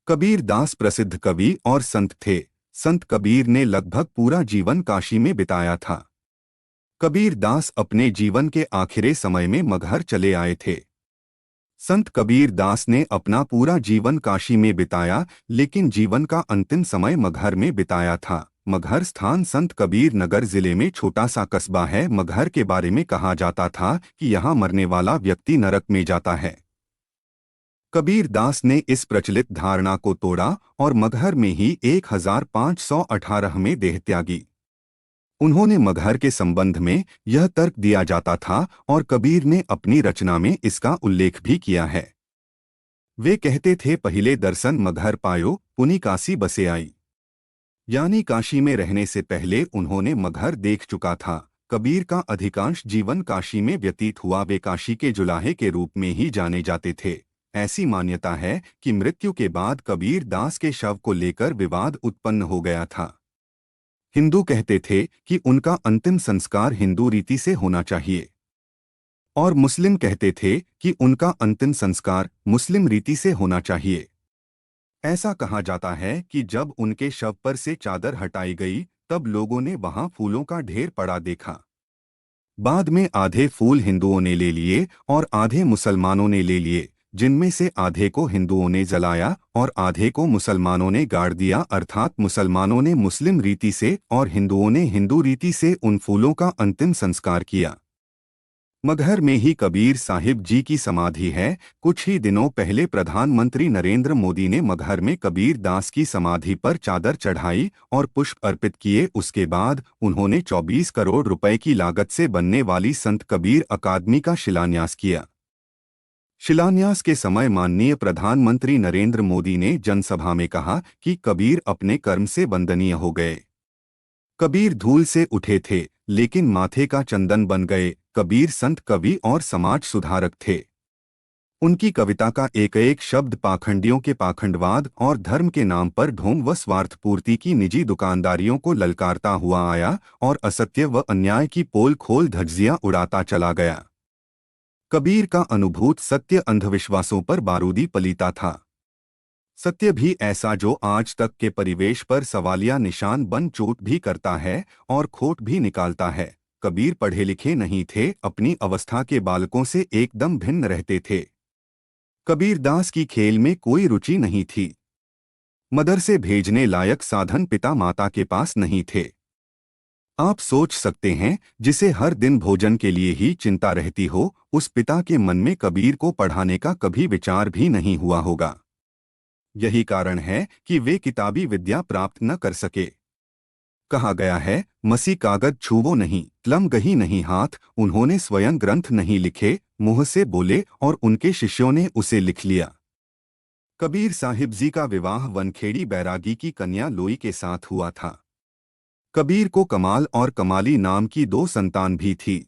कबीर दास प्रसिद्ध कवि और संत थे। संत कबीर ने लगभग पूरा जीवन काशी में बिताया था। कबीर दास अपने जीवन के आखिरी समय में मगहर चले आए थे। संत कबीर दास ने अपना पूरा जीवन काशी में बिताया, लेकिन जीवन का अंतिम समय मगहर में बिताया था। मगहर स्थान संत कबीर नगर जिले में छोटा सा कस्बा है। मगहर के बारे में कहा जाता था कि यहाँ मरने वाला व्यक्ति नरक में जाता है। कबीर दास ने इस प्रचलित धारणा को तोड़ा और मगहर में ही 1518 में देह त्यागी। उन्होंने मगहर के संबंध में यह तर्क दिया जाता था और कबीर ने अपनी रचना में इसका उल्लेख भी किया है। वे कहते थे, पहिले दर्शन मगहर पायो, पुनि काशी बसे आई। यानी काशी में रहने से पहले उन्होंने मगहर देख चुका था। कबीर का अधिकांश जीवन काशी में व्यतीत हुआ। वे काशी के जुलाहे के रूप में ही जाने जाते थे। ऐसी मान्यता है कि मृत्यु के बाद कबीर दास के शव को लेकर विवाद उत्पन्न हो गया था। हिंदू कहते थे कि उनका अंतिम संस्कार हिंदू रीति से होना चाहिए और मुस्लिम कहते थे कि उनका अंतिम संस्कार मुस्लिम रीति से होना चाहिए। ऐसा कहा जाता है कि जब उनके शव पर से चादर हटाई गई तब लोगों ने वहां फूलों का ढेर पड़ा देखा। बाद में आधे फूल हिंदुओं ने ले लिए और आधे मुसलमानों ने ले लिए, जिनमें से आधे को हिंदुओं ने जलाया और आधे को मुसलमानों ने गाड़ दिया। अर्थात मुसलमानों ने मुस्लिम रीति से और हिंदुओं ने हिंदू रीति से उन फूलों का अंतिम संस्कार किया। मगहर में ही कबीर साहिब जी की समाधि है। कुछ ही दिनों पहले प्रधानमंत्री नरेंद्र मोदी ने मगहर में कबीर दास की समाधि पर चादर चढ़ाई और पुष्प अर्पित किए। उसके बाद उन्होंने 24 करोड़ रुपए की लागत से बनने वाली संत कबीर अकादमी का शिलान्यास किया। शिलान्यास के समय माननीय प्रधानमंत्री नरेंद्र मोदी ने जनसभा में कहा कि कबीर अपने कर्म से वंदनीय हो गए। कबीर धूल से उठे थे लेकिन माथे का चंदन बन गए। कबीर संत कवि और समाज सुधारक थे। उनकी कविता का एक एक शब्द पाखंडियों के पाखंडवाद और धर्म के नाम पर ढोंग व स्वार्थपूर्ति की निजी दुकानदारियों को ललकारता हुआ आया और असत्य व अन्याय की पोल खोल धज्जियां उड़ाता चला गया। कबीर का अनुभूत सत्य अंधविश्वासों पर बारूदी पलीता था। सत्य भी ऐसा जो आज तक के परिवेश पर सवालिया निशान बन चोट भी करता है और खोट भी निकालता है। कबीर पढ़े लिखे नहीं थे, अपनी अवस्था के बालकों से एकदम भिन्न रहते थे। कबीर दास की खेल में कोई रुचि नहीं थी। मदरसे भेजने लायक साधन पिता माता के पास नहीं थे। आप सोच सकते हैं, जिसे हर दिन भोजन के लिए ही चिंता रहती हो, उस पिता के मन में कबीर को पढ़ाने का कभी विचार भी नहीं हुआ होगा। यही कारण है कि वे किताबी विद्या प्राप्त न कर सके। कहा गया है, मसी कागज छूवो नहीं, कलम गही नहीं हाथ। उन्होंने स्वयं ग्रंथ नहीं लिखे, मुंह से बोले और उनके शिष्यों ने उसे लिख लिया। कबीर साहिब जी का विवाह वनखेड़ी बैरागी की कन्या लोई के साथ हुआ था। कबीर को कमाल और कमाली नाम की 2 संतान भी थी।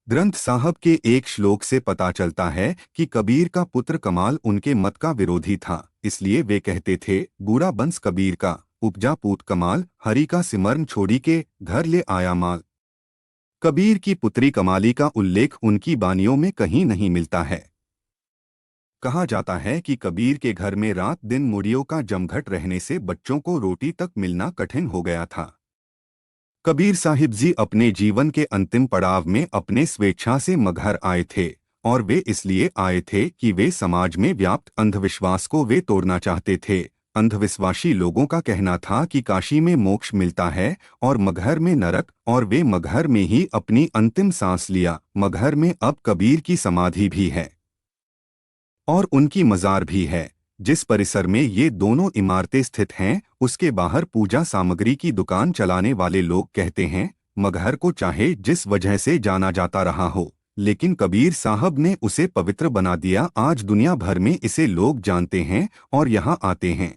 ग्रंथ साहब के एक श्लोक से पता चलता है कि कबीर का पुत्र कमाल उनके मत का विरोधी था। इसलिए वे कहते थे, बूढ़ा बंस कबीर का, उपजा पूत कमाल, हरि का सिमरन छोड़ी के घर ले आया माल। कबीर की पुत्री कमाली का उल्लेख उनकी बानियों में कहीं नहीं मिलता है। कहा जाता है कि कबीर के घर में रात दिन मुड़ियों का जमघट रहने से बच्चों को रोटी तक मिलना कठिन हो गया था। कबीर साहिब जी अपने जीवन के अंतिम पड़ाव में अपने स्वेच्छा से मगहर आए थे और वे इसलिए आए थे कि वे समाज में व्याप्त अंधविश्वास को वे तोड़ना चाहते थे। अंधविश्वासी लोगों का कहना था कि काशी में मोक्ष मिलता है और मगहर में नरक, और वे मगहर में ही अपनी अंतिम सांस लिया। मगहर में अब कबीर की समाधि भी है और उनकी मजार भी है। जिस परिसर में ये दोनों इमारतें स्थित हैं, उसके बाहर पूजा सामग्री की दुकान चलाने वाले लोग कहते हैं, मगहर को चाहे जिस वजह से जाना जाता रहा हो, लेकिन कबीर साहब ने उसे पवित्र बना दिया। आज दुनिया भर में इसे लोग जानते हैं और यहाँ आते हैं।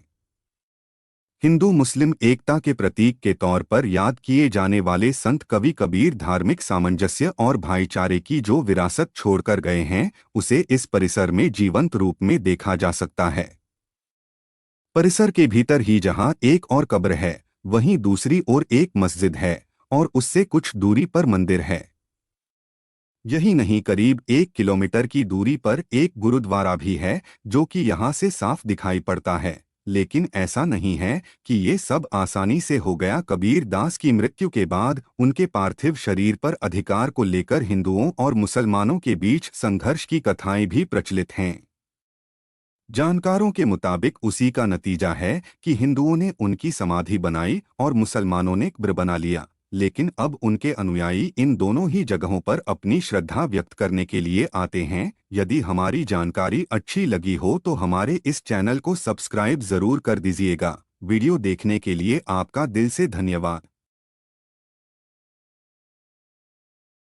हिंदू मुस्लिम एकता के प्रतीक के तौर पर याद किए जाने वाले संत कवि कबीर धार्मिक सामंजस्य और भाईचारे की जो विरासत छोड़कर गए हैं, उसे इस परिसर में जीवंत रूप में देखा जा सकता है। परिसर के भीतर ही जहां एक और कब्र है, वहीं दूसरी ओर एक मस्जिद है और उससे कुछ दूरी पर मंदिर है। यही नहीं, करीब 1 किलोमीटर की दूरी पर एक गुरुद्वारा भी है जो कि यहाँ से साफ दिखाई पड़ता है। लेकिन ऐसा नहीं है कि ये सब आसानी से हो गया। कबीर दास की मृत्यु के बाद उनके पार्थिव शरीर पर अधिकार को लेकर हिंदुओं और मुसलमानों के बीच संघर्ष की कथाएं भी प्रचलित हैं। जानकारों के मुताबिक उसी का नतीजा है कि हिंदुओं ने उनकी समाधि बनाई और मुसलमानों ने कब्र बना लिया। लेकिन अब उनके अनुयायी इन दोनों ही जगहों पर अपनी श्रद्धा व्यक्त करने के लिए आते हैं। यदि हमारी जानकारी अच्छी लगी हो तो हमारे इस चैनल को सब्सक्राइब जरूर कर दीजिएगा। वीडियो देखने के लिए आपका दिल से धन्यवाद।